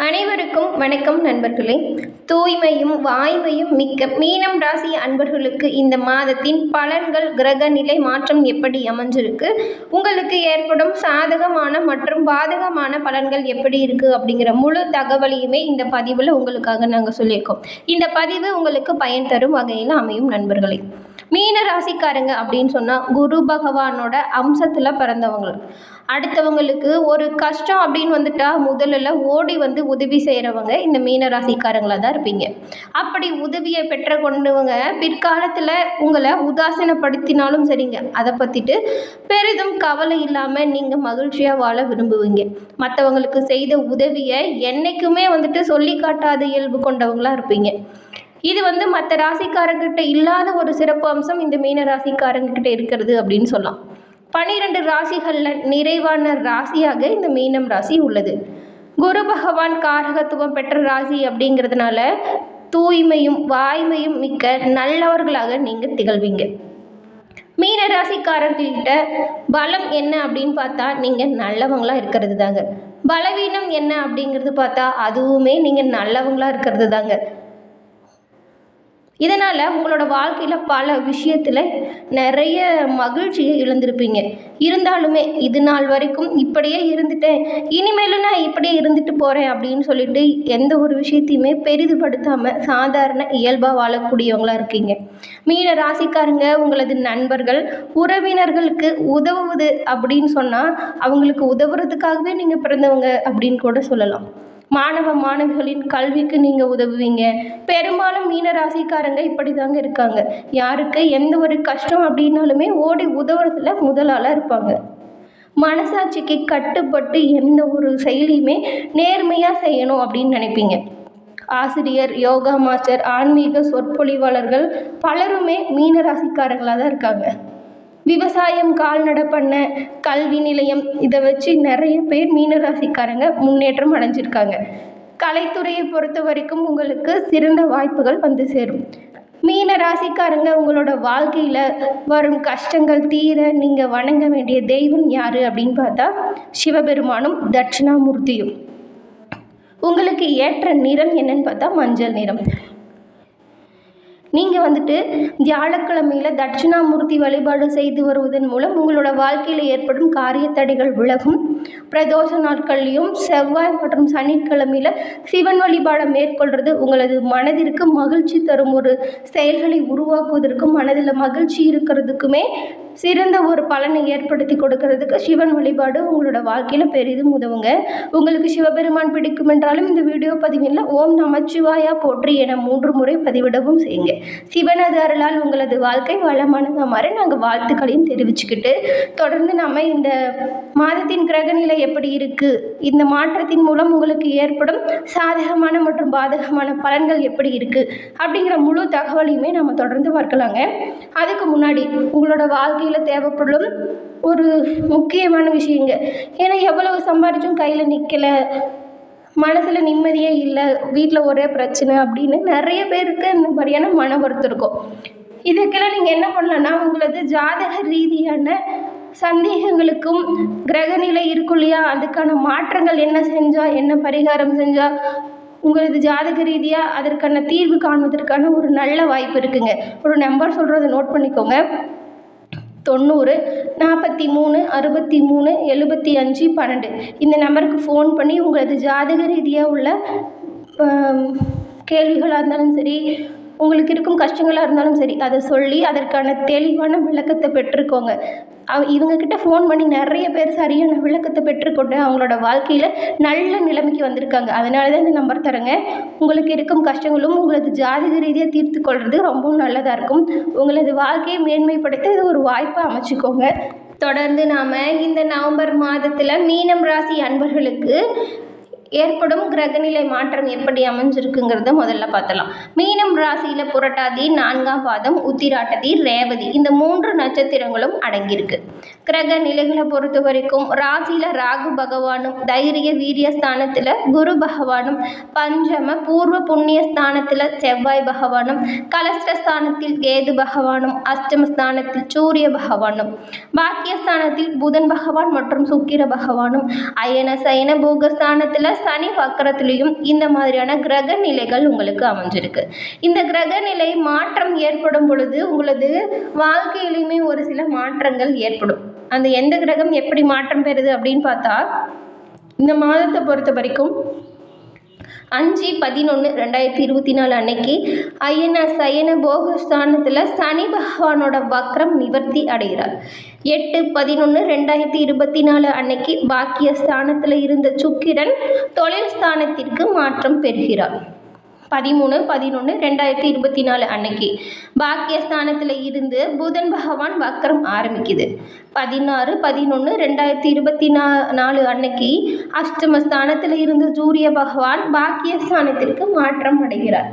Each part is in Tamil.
அனைவருக்கும் வணக்கம் நண்பர்களே. தூய்மையும் வாய்மையும் மிக்க மீனம் ராசி அன்பர்களுக்கு இந்த மாதத்தின் பலன்கள், கிரக நிலை மாற்றம் எப்படி அமைஞ்சிருக்கு, உங்களுக்கு ஏற்படும் சாதகமான மற்றும் பாதகமான பலன்கள் எப்படி இருக்குது அப்படிங்கிற முழு தகவலையுமே இந்த பதிவில் உங்களுக்காக நாங்கள் சொல்லியிருக்கோம். இந்த பதிவு உங்களுக்கு பயன் தரும் வகையில் அமையும் நண்பர்களே. மீன ராசிக்காரங்க அப்படின்னு சொன்னால் குரு பகவானோட அம்சத்தில் பிறந்தவங்க. அடுத்தவங்களுக்கு ஒரு கஷ்டம் அப்படின்னு வந்துட்டா முதல்ல ஓடி வந்து உதவி செய்கிறவங்க இந்த மீன ராசிக்காரங்களாக தான் இருப்பீங்க. அப்படி உதவியை பெற்ற கொண்டவங்க பிற்காலத்தில் உங்களை உதாசீனப்படுத்தினாலும் சரிங்க, அதை பற்றிட்டு பெரிதும் கவலை இல்லாமல் நீங்கள் மகிழ்ச்சியாக வாழ விரும்புவீங்க. மற்றவங்களுக்கு செய்த உதவியை என்றைக்குமே வந்துட்டு சொல்லி காட்டாத இயல்பு கொண்டவங்களாக இருப்பீங்க. இது மற்ற ராசிக்காரங்கிட்ட இல்லாத ஒரு சிறப்பு அம்சம் இந்த மீன ராசிக்காரங்கிட்ட இருக்கிறது அப்படின்னு சொல்லலாம். 12 ராசிகளில் நிறைவான ராசியாக இந்த மீனம் ராசி உள்ளது. குரு பகவான் காரகத்துவம் பெற்ற ராசி அப்படிங்கிறதுனால தூய்மையும் வாய்மையும் மிக்க நல்லவர்களாக நீங்கள் திகழ்வீங்க. மீன ராசிக்காரர்கிட்ட பலம் என்ன அப்படின்னு பார்த்தா நீங்கள் நல்லவங்களாக இருக்கிறது தாங்க. பலவீனம் என்ன அப்படிங்கிறது பார்த்தா அதுவுமே நீங்கள் நல்லவங்களாக இருக்கிறது தாங்க. இதனால் உங்களோட வாழ்க்கையில் பல விஷயத்தில் நிறைய மகிழ்ச்சியை இழந்திருப்பீங்க. இருந்தாலுமே இது நாள் வரைக்கும் இப்படியே இருந்துட்டேன், இனிமேலும் நான் இப்படியே இருந்துட்டு போகிறேன் அப்படின்னு சொல்லிட்டு எந்த ஒரு விஷயத்தையுமே பெரிதுபடுத்தாமல் சாதாரண இயல்பாக வாழக்கூடியவங்களாக இருக்கீங்க. மீன ராசிக்காரங்க உங்களது நண்பர்கள் உறவினர்களுக்கு உதவுவது அப்படின்னு சொன்னால் அவங்களுக்கு உதவுறதுக்காகவே நீங்கள் பிறந்தவங்க அப்படின்னு கூட சொல்லலாம். மாணவ மாணவிகளின் கல்விக்கு நீங்கள் உதவுவீங்க. பெரும்பாலும் மீன ராசிக்காரங்க இப்படி தாங்க இருக்காங்க. யாருக்கு எந்த ஒரு கஷ்டம் அப்படின்னாலுமே ஓடி உதவுறதுல முதலாளாக இருப்பாங்க. மனசாட்சிக்கு கட்டுப்பட்டு எந்த ஒரு செயலையுமே நேர்மையாக செய்யணும் அப்படின்னு நினைப்பீங்க. ஆசிரியர், யோகா மாஸ்டர், ஆன்மீக சொற்பொழிவாளர்கள் பலருமே மீன ராசிக்காரங்களாக தான் இருக்காங்க. விவசாயம், கால்நடை பண்ணை, கல்வி நிலையம், இதை வச்சு நிறைய பேர் மீனராசிக்காரங்க முன்னேற்றம் அடைஞ்சிருக்காங்க. கலைத்துறையை பொறுத்த வரைக்கும் உங்களுக்கு சிறந்த வாய்ப்புகள் வந்து சேரும். மீன ராசிக்காரங்க உங்களோட வாழ்க்கையில் வரும் கஷ்டங்கள் தீர நீங்கள் வணங்க வேண்டிய தெய்வம் யார் அப்படின்னு பார்த்தா சிவபெருமானும் தட்சிணாமூர்த்தியும். உங்களுக்கு ஏற்ற நிறம் என்னன்னு பார்த்தா மஞ்சள் நிறம். நீங்கள் வியாழக்கிழமையில் தட்சிணாமூர்த்தி வழிபாடு செய்து வருவதன் மூலம் உங்களோட வாழ்க்கையில் ஏற்படும் காரியத்தடைகள் விலகும். பிரதோஷ நாட்கள்லையும் செவ்வாய் மற்றும் சனிக்கிழமையில் சிவன் வழிபாடை மேற்கொள்வது உங்களது மனதிற்கு மகிழ்ச்சி தரும் ஒரு செயல்களை உருவாக்குவதற்கும் மனதில் மகிழ்ச்சி இருக்கிறதுக்குமே சிறந்த ஒரு பலனை ஏற்படுத்தி கொடுக்கறதுக்கு சிவன் வழிபாடு உங்களோட வாழ்க்கையில் பெரிதும் உதவுங்க. உங்களுக்கு சிவபெருமான் பிடிக்கும் என்றாலும் இந்த வீடியோ பதிவில் ஓம் நமச்சிவாயா போற்றி என 3 முறை பதிவிடவும் செய்யுங்க. சிவனது அருளால் உங்களது வாழ்க்கை வளமானதாக மாற நாங்கள் வாழ்த்துக்களையும் தெரிவிச்சுக்கிட்டு தொடர்ந்து நம்ம இந்த மாதத்தின் கிரகநிலை எப்படி இருக்குது, இந்த மாற்றத்தின் மூலம் உங்களுக்கு ஏற்படும் சாதகமான மற்றும் பாதகமான பலன்கள் எப்படி இருக்குது அப்படிங்கிற முழு தகவலையுமே நம்ம தொடர்ந்து பார்க்கலாங்க. அதுக்கு முன்னாடி உங்களோட வாழ்க்கையில் தேவைப்படும் ஒரு முக்கியமான விஷயங்க. ஏன்னா எவ்வளவு சம்பாதிச்சும் கையில் நிற்கலை, மனசில் நிம்மதியே இல்லை, வீட்டில் ஒரே பிரச்சனை அப்படின்னு நிறைய பேருக்கு இந்த மாதிரியான மன வருத்தம் இருக்கும். இதுக்கெல்லாம் நீங்கள் என்ன பண்ணலான்னா உங்களது ஜாதக ரீதியான சந்தேகங்களுக்கும் கிரகநிலை இருக்கும் இல்லையா, அதுக்கான மாற்றங்கள் என்ன செஞ்சால், என்ன பரிகாரம் செஞ்சால் உங்களது ஜாதக ரீதியாக அதற்கான தீர்வு காணுவதற்கான ஒரு நல்ல வாய்ப்பு இருக்குங்க. ஒரு நம்பர் சொல்கிறத நோட் பண்ணிக்கோங்க. 90 43 63 75 12 இந்த நம்பருக்கு ஃபோன் பண்ணி உங்களது ஜாதக ரீதியாக உள்ள கேள்விகளாக இருந்தாலும் சரி, உங்களுக்கு இருக்கும் கஷ்டங்களாக இருந்தாலும் சரி, அதை சொல்லி அதற்கான தெளிவான விளக்கத்தை பெற்றுக்கோங்க. இவங்கக்கிட்ட ஃபோன் பண்ணி நிறைய பேர் சரியான விளக்கத்தை பெற்றுக்கொண்டு அவங்களோட வாழ்க்கையில் நல்ல நிலைமைக்கு வந்திருக்காங்க. அதனால தான் இந்த நம்பர் தரேங்க. உங்களுக்கு இருக்கும் கஷ்டங்களும் உங்களது ஜாதக ரீதியாக தீர்த்து கொள்வது ரொம்பவும் நல்லதாக இருக்கும். உங்களது வாழ்க்கையை மேன்மைப்படுத்த இது ஒரு வாய்ப்பாக அமைச்சிக்கோங்க. தொடர்ந்து நாம் இந்த நவம்பர் மாதத்தில் மீனம் ராசி அன்பர்களுக்கு ஏற்படும் கிரகநிலை மாற்றம் எப்படி அமைஞ்சிருக்குங்கிறத முதல்ல பார்த்தலாம். மீனம் ராசியில் புரட்டாதி, 4ஆம் பாதம், உத்திராட்டதி, ரேவதி இந்த 3 நட்சத்திரங்களும் அடங்கியிருக்கு. கிரக நிலைகளை பொறுத்த வரைக்கும் ராசியில் ராகு பகவானும், தைரிய வீரிய ஸ்தானத்தில் குரு பகவானும், பஞ்சம பூர்வ புண்ணிய ஸ்தானத்தில் செவ்வாய் பகவானும், கலஸ்டஸ்தானத்தில் கேது பகவானும், அஷ்டமஸ்தானத்தில் சூரிய பகவானும், பாக்கியஸ்தானத்தில் புதன் பகவான் மற்றும் சுக்கிர பகவானும், அயன சயன போகஸ்தானத்தில் சனி வக்கரத்துலேயும் இந்த மாதிரியான கிரக நிலைகள் உங்களுக்கு அமைஞ்சிருக்கு. இந்த கிரக நிலை மாற்றம் ஏற்படும் பொழுது உங்களது வாழ்க்கையிலையுமே ஒரு சில மாற்றங்கள் ஏற்படும். அந்த எந்த கிரகம் எப்படி மாற்றம் பெறுது அப்படின்னு பார்த்தா, இந்த மாதத்தை பொறுத்த வரைக்கும் 5/11/2024 அன்னைக்கு அயன சயன போகஸ்தானத்தில் சனி பகவானோட வக்ரம் நிவர்த்தி அடைகிறார். 8/11/2024 அன்னைக்கு பாக்கியஸ்தானத்தில் இருந்த சுக்கிரன் தொழில் ஸ்தானத்திற்கு மாற்றம் பெறுகிறார். 13/11/2024 அன்னைக்கு பாக்கியஸ்தானத்தில் இருந்து புதன் பகவான் வக்ரம் ஆரம்பிக்குது. 16/11/2024 அன்னைக்கு அஷ்டமஸ்தானத்தில் இருந்து சூரிய பகவான் பாக்கியஸ்தானத்திற்கு மாற்றம் அடைகிறார்.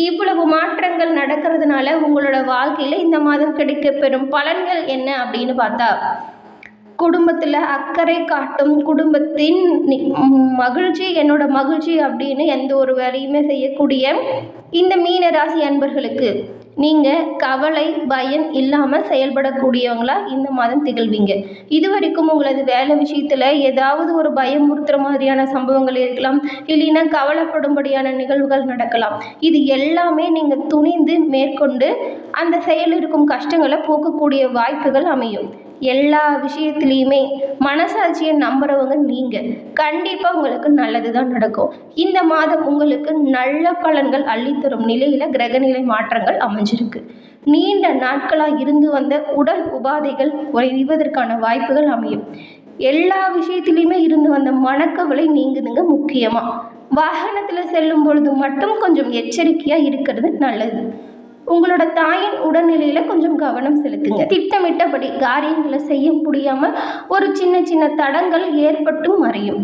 இவ்வளவு மாற்றங்கள் நடக்கிறதுனால உங்களோட வாழ்க்கையில் இந்த மாதம் கிடைக்கப்பெறும் பலன்கள் என்ன அப்படின்னு பார்த்தா, குடும்பத்தில் அக்கறை காட்டும், குடும்பத்தின் மகிழ்ச்சி என்னோட மகிழ்ச்சி அப்படின்னு எந்த ஒரு வேலையுமே செய்யக்கூடிய இந்த மீன ராசி அன்பர்களுக்கு நீங்கள் கவலை பயம் இல்லாமல் செயல்படக்கூடியவங்களா இந்த மாதம் திகழ்வீங்க. இது வரைக்கும் உங்களது வேலை விஷயத்தில் ஏதாவது ஒரு பயமுறுத்துகிற மாதிரியான சம்பவங்கள் இருக்கலாம், இல்லைன்னா கவலைப்படும்படியான நிகழ்வுகள் நடக்கலாம். இது எல்லாமே நீங்கள் துணிந்து மேற்கொண்டு அந்த செயல் இருக்கும் கஷ்டங்களை போக்கக்கூடிய வாய்ப்புகள் அமையும். எல்லா விஷயத்துலேயுமே மனசாட்சியை நம்புறவங்க நீங்கள் கண்டிப்பாக உங்களுக்கு நல்லது தான் நடக்கும். இந்த மாதம் உங்களுக்கு நல்ல பலன்கள் அள்ளித்தரும் நிலையில் கிரகநிலை மாற்றங்கள் அமைஞ்சிருக்கு. நீண்ட நாட்களாக இருந்து வந்த உடல் உபாதைகள் குறைவதற்கான வாய்ப்புகள் அமையும். எல்லா விஷயத்துலேயுமே இருந்து வந்த மனக்கவலை நீங்குதுங்க. முக்கியமாக வாகனத்தில் செல்லும் பொழுது மட்டும் கொஞ்சம் எச்சரிக்கையாக இருக்கிறது நல்லது. உங்களோட தாயின் உடல்நிலையில் கொஞ்சம் கவனம் செலுத்துங்க. திட்டமிட்டபடி காரியங்களை செய்ய முடியாமல் ஒரு சின்ன சின்ன தடங்கள் ஏற்பட்டும் மறையும்.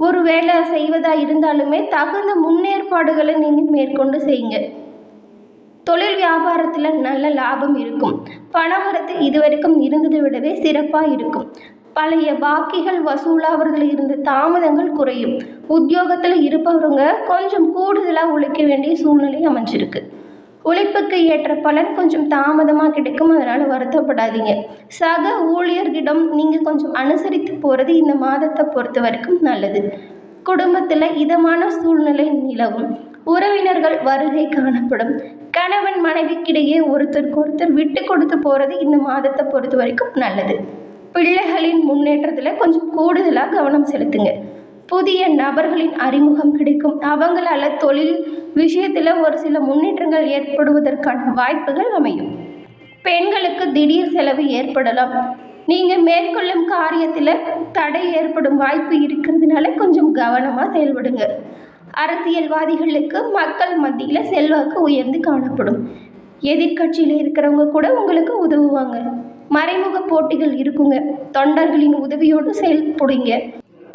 ஒரு வேலை செய்வதாக இருந்தாலுமே தகுந்த முன்னேற்பாடுகளை நீங்கள் மேற்கொண்டு செய்யுங்க. தொழில் வியாபாரத்தில் நல்ல லாபம் இருக்கும். பணவரத்து இதுவரைக்கும் இருந்ததை விடவே சிறப்பாக இருக்கும். பழைய பாக்கிகள் வசூலாவதில் இருந்த தாமதங்கள் குறையும். உத்தியோகத்தில் இருப்பவங்க கொஞ்சம் கூடுதலாக உழைக்க வேண்டிய சூழ்நிலை அமைஞ்சிருக்கு. உழைப்புக்கு ஏற்ற பலன் கொஞ்சம் தாமதமாக கிடைக்கும், அதனால் வருத்தப்படாதீங்க. சக ஊழியர்களிடம் நீங்கள் கொஞ்சம் அனுசரித்து போகிறது இந்த மாதத்தை பொறுத்த வரைக்கும் நல்லது. குடும்பத்தில் இதமான சூழ்நிலை நிலவும். உறவினர்கள் வருகை காணப்படும். கணவன் மனைவிக்கிடையே ஒருத்தருக்கு விட்டு கொடுத்து போகிறது இந்த மாதத்தை பொறுத்த வரைக்கும் நல்லது. பிள்ளைகளின் முன்னேற்றத்தில் கொஞ்சம் கூடுதலாக கவனம் செலுத்துங்க. புதிய நபர்களின் அறிமுகம் கிடைக்கும். அவங்களால தொழில் விஷயத்தில் ஒரு சில முன்னேற்றங்கள் ஏற்படுவதற்கான வாய்ப்புகள் அமையும். பெண்களுக்கு திடீர் செலவு ஏற்படலாம். நீங்கள் மேற்கொள்ளும் காரியத்தில் தடை ஏற்படும் வாய்ப்பு இருக்கிறதுனால கொஞ்சம் கவனமாக செயல்படுங்க. அரசியல்வாதிகளுக்கு மக்கள் மத்தியில் செல்வாக்கு உயர்ந்து காணப்படும். எதிர்கட்சியில் இருக்கிறவங்க கூட உங்களுக்கு உதவுவாங்க. மறைமுக போட்டிகள் இருக்குங்க. தொண்டர்களின் உதவியோடு செயல்படுங்க.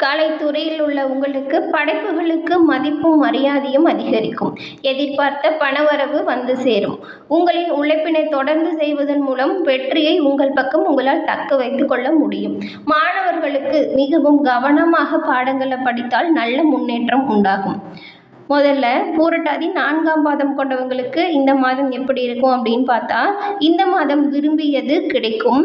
கலைத்துறையில் உள்ள உங்களுக்கு படைப்புகளுக்கு மதிப்பும் மரியாதையும் அதிகரிக்கும். எதிர்பார்த்த பணவரவு வந்து சேரும். உங்களின் உழைப்பினை தொடர்ந்து செய்வதன் மூலம் வெற்றியை உங்கள் பக்கம் உங்களால் தக்க வைத்து கொள்ள முடியும். மாணவர்களுக்கு மிகவும் கவனமாக பாடங்களை படித்தால் நல்ல முன்னேற்றம் உண்டாகும். முதல்ல பூரட்டாதி 4ஆம் பாதம் கொண்டவங்களுக்கு இந்த மாதம் எப்படி இருக்கும் அப்படின்னு பார்த்தா, இந்த மாதம் விரும்பியது கிடைக்கும்.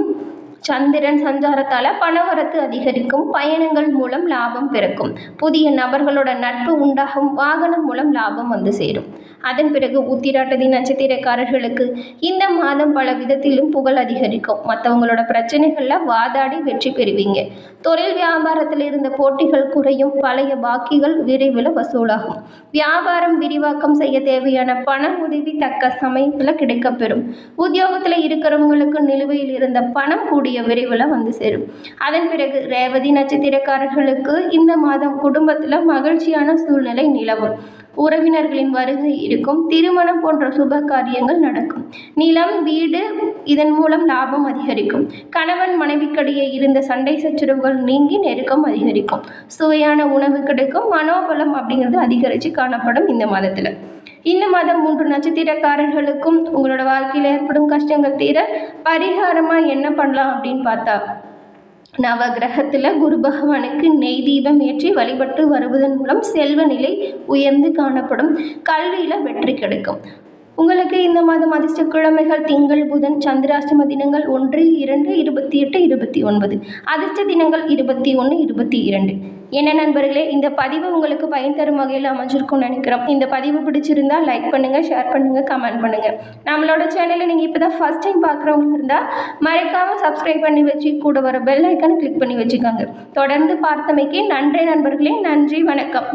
சந்திரன் சஞ்சாரத்தால் பணவரத்து அதிகரிக்கும். பயணங்கள் மூலம் லாபம் பிறக்கும். புதிய நபர்களோட நட்பு உண்டாகும். வாகனம் மூலம் லாபம் வந்து சேரும். அதன் பிறகு உத்திராட்டதி நட்சத்திரக்காரர்களுக்கு இந்த மாதம் பல விதத்திலும் புகழ் அதிகரிக்கும். மற்றவங்களோட பிரச்சனைகளில் வாதாடி வெற்றி பெறுவீங்க. தொழில் வியாபாரத்தில் இருந்த போட்டிகள் குறையும். பழைய பாக்கிகள் விரைவில் வசூலாகும். வியாபாரம் விரிவாக்கம் செய்ய தேவையான பண உதவி தக்க சமயத்தில் கிடைக்கப்பெறும். உத்தியோகத்தில் இருக்கிறவங்களுக்கு நிலுவையில் இருந்த பணம் கூடிய விரைவில் வந்து சேரும். அதன் பிறகு ரேவதி நட்சத்திரக்காரர்களுக்கு இந்த மாதம் குடும்பத்தில் மகிழ்ச்சியான சூழ்நிலை நிலவும். உறவினர்களின் வருகை இருக்கும். திருமணம் போன்ற சுப காரியங்கள் நடக்கும். நிலம் வீடு இதன் மூலம் லாபம் அதிகரிக்கும். கணவன் மனைவிக்கிடையே இருந்த சண்டை சச்சரவுகள் நீங்கி நெருக்கம் அதிகரிக்கும். சுவையான உணவு கிடைக்கும். மனோபலம் அப்படிங்கிறது அதிகரித்து காணப்படும் இந்த மாதத்தில். இந்த மாதம் 3 நட்சத்திரக்காரர்களுக்கும் உங்களோட வாழ்க்கையில் ஏற்படும் கஷ்டங்கள் தீர பரிகாரமாக என்ன பண்ணலாம் அப்படின்னு பார்த்தா, நவகிரகத்தில் குரு பகவானுக்கு நெய் தீபம் ஏற்றி வழிபட்டு வருவதன் மூலம் செல்வ நிலை உயர்ந்து காணப்படும். கல்வியில் வெற்றி கிடைக்கும். உங்களுக்கு இந்த மாதம் அதிர்ஷ்ட கிழமைகள் திங்கள் புதன். சந்திராஷ்டம தினங்கள் 1, 2, 28, 29. அதிர்ஷ்ட தினங்கள் 21, 22. என்ன நண்பர்களே, இந்த பதிவு உங்களுக்கு பயன் தரும் வகையில் அமைஞ்சிருக்கும்னு நினைக்கிறோம். இந்த பதிவு பிடிச்சிருந்தா லைக் பண்ணுங்கள், ஷேர் பண்ணுங்கள், கமெண்ட் பண்ணுங்கள். நம்மளோட சேனலை நீங்கள் இப்போ தான் ஃபஸ்ட் டைம் பார்க்குறவங்க இருந்தால் மறக்காமல் சப்ஸ்கிரைப் பண்ணி வச்சு கூட வர பெல் ஐக்கானை கிளிக் பண்ணி வச்சுக்கோங்க. தொடர்ந்து பார்த்தமைக்கு நன்றி நண்பர்களே. நன்றி, வணக்கம்.